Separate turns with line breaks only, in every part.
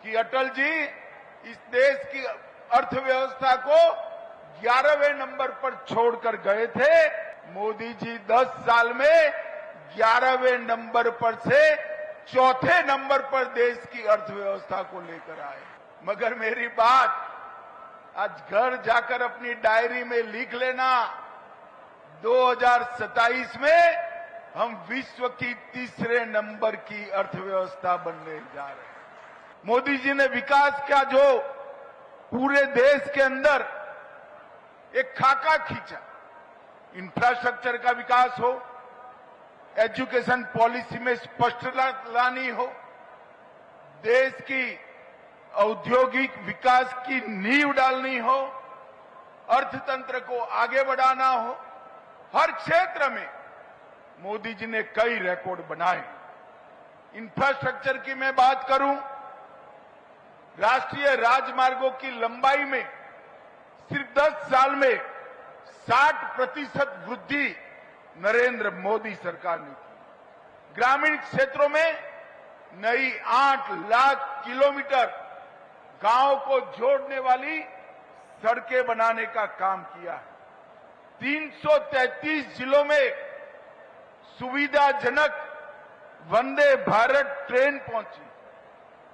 कि अटल जी इस देश की अर्थव्यवस्था को 11वें नंबर पर छोड़कर गए थे। मोदी जी 10 साल में 11वें नंबर पर से चौथे नंबर पर देश की अर्थव्यवस्था को लेकर आए। मगर मेरी बात आज घर जाकर अपनी डायरी में लिख लेना, 2027 में हम विश्व की तीसरे नंबर की अर्थव्यवस्था बनने जा रहे हैं। मोदी जी ने विकास का जो पूरे देश के अंदर एक खाका खींचा, इंफ्रास्ट्रक्चर का विकास हो, एजुकेशन पॉलिसी में स्पष्टता लानी हो, देश की औद्योगिक विकास की नींव डालनी हो, अर्थतंत्र को आगे बढ़ाना हो, हर क्षेत्र में मोदी जी ने कई रिकॉर्ड बनाए। इंफ्रास्ट्रक्चर की मैं बात करूं, राष्ट्रीय राजमार्गों की लंबाई में सिर्फ 10 साल में 60% वृद्धि नरेंद्र मोदी सरकार ने की। ग्रामीण क्षेत्रों में नई 8 लाख किलोमीटर गांव को जोड़ने वाली सड़कें बनाने का काम किया है। 333 जिलों में सुविधाजनक वंदे भारत ट्रेन पहुंची।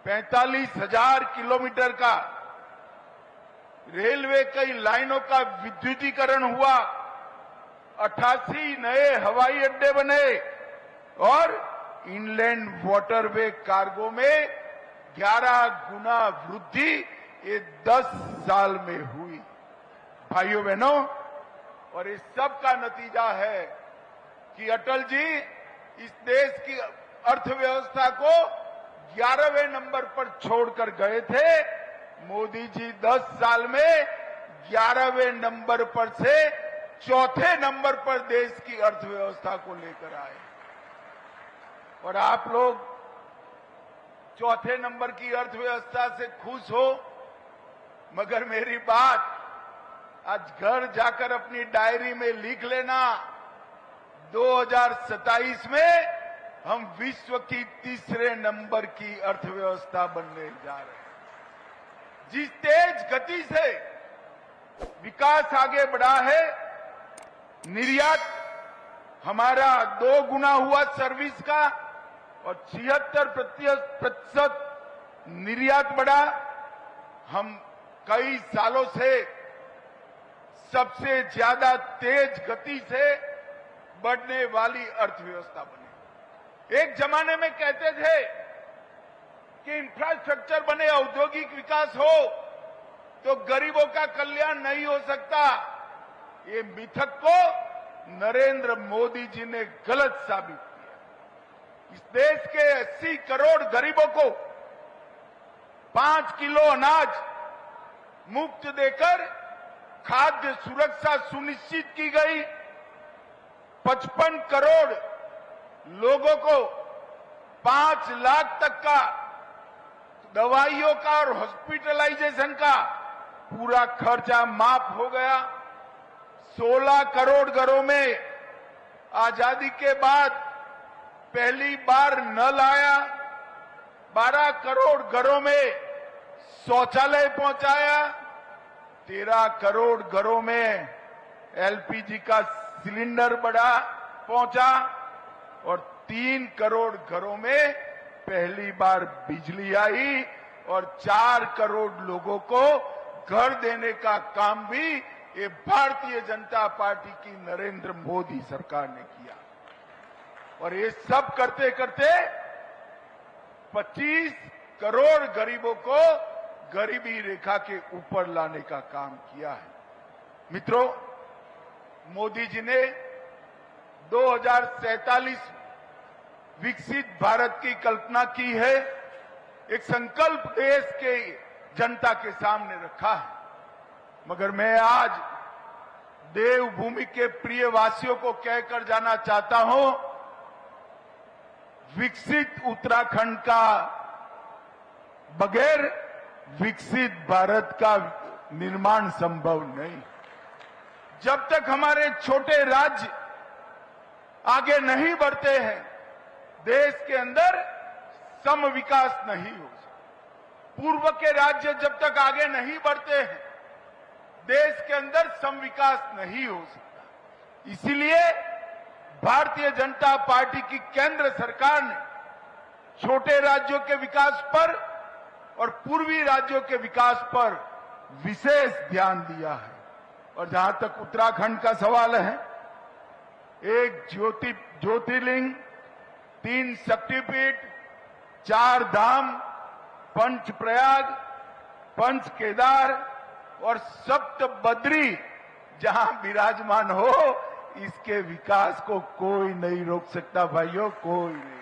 45,000 किलोमीटर का रेलवे कई लाइनों का विद्युतीकरण हुआ। 88 नए हवाई अड्डे बने और इनलैंड वाटरवे कार्गो में 11 गुना वृद्धि ये 10 साल में हुई। भाइयों बहनों, और इस सब का नतीजा है कि अटल जी इस देश की अर्थव्यवस्था को 11वें नंबर पर छोड़कर गए थे। मोदी जी 10 साल में 11वें नंबर पर से चौथे नंबर पर देश की अर्थव्यवस्था को लेकर आए। और आप लोग चौथे नंबर की अर्थव्यवस्था से खुश हो, मगर मेरी बात आज घर जाकर अपनी डायरी में लिख लेना, 2027 में हम विश्व की तीसरे नंबर की अर्थव्यवस्था बनने जा रहे हैं। जिस तेज गति से विकास आगे बढ़ा है, निर्यात हमारा 2 गुना हुआ सर्विस का और 76% निर्यात बढ़ा। हम कई सालों से सबसे ज्यादा तेज गति से बढ़ने वाली अर्थव्यवस्था बने। एक जमाने में कहते थे कि इंफ्रास्ट्रक्चर बने, औद्योगिक विकास हो तो गरीबों का कल्याण नहीं हो सकता। ये मिथक को नरेंद्र मोदी जी ने गलत साबित किया। इस देश के 80 करोड़ गरीबों को 5 किलो अनाज मुफ्त देकर खाद्य सुरक्षा सुनिश्चित की गई। 55 करोड़ लोगों को 5 लाख तक का दवाइयों का और हॉस्पिटलाइजेशन का पूरा खर्चा माफ हो गया। 16 करोड़ घरों में आजादी के बाद पहली बार नल आया। 12 करोड़ घरों में शौचालय पहुंचाया। 13 करोड़ घरों में एलपीजी का सिलेंडर पहुंचा और 3 करोड़ घरों में पहली बार बिजली आई और 4 करोड़ लोगों को घर देने का काम भी ये भारतीय जनता पार्टी की नरेंद्र मोदी सरकार ने किया। और ये सब करते करते 25 करोड़ गरीबों को गरीबी रेखा के ऊपर लाने का काम किया है। मित्रों, मोदी जी ने 2047 विकसित भारत की कल्पना की है। एक संकल्प देश के जनता के सामने रखा है। मगर मैं आज देवभूमि के प्रिय वासियों को कहकर जाना चाहता हूं, विकसित उत्तराखंड का बगैर विकसित भारत का निर्माण संभव नहीं। जब तक हमारे छोटे राज्य आगे नहीं बढ़ते हैं, देश के अंदर सम विकास नहीं हो सकता। पूर्व के राज्य जब तक आगे नहीं बढ़ते हैं, देश के अंदर सम विकास नहीं हो सकता। इसीलिए भारतीय जनता पार्टी की केंद्र सरकार ने छोटे राज्यों के विकास पर और पूर्वी राज्यों के विकास पर विशेष ध्यान दिया है। और जहां तक उत्तराखंड का सवाल है, एक ज्योतिर्लिंग, 3 शक्तिपीठ, 4 धाम, पंच प्रयाग, पंच केदार और सप्त बद्री जहां विराजमान हो, इसके विकास को कोई नहीं रोक सकता भाइयों, कोई नहीं।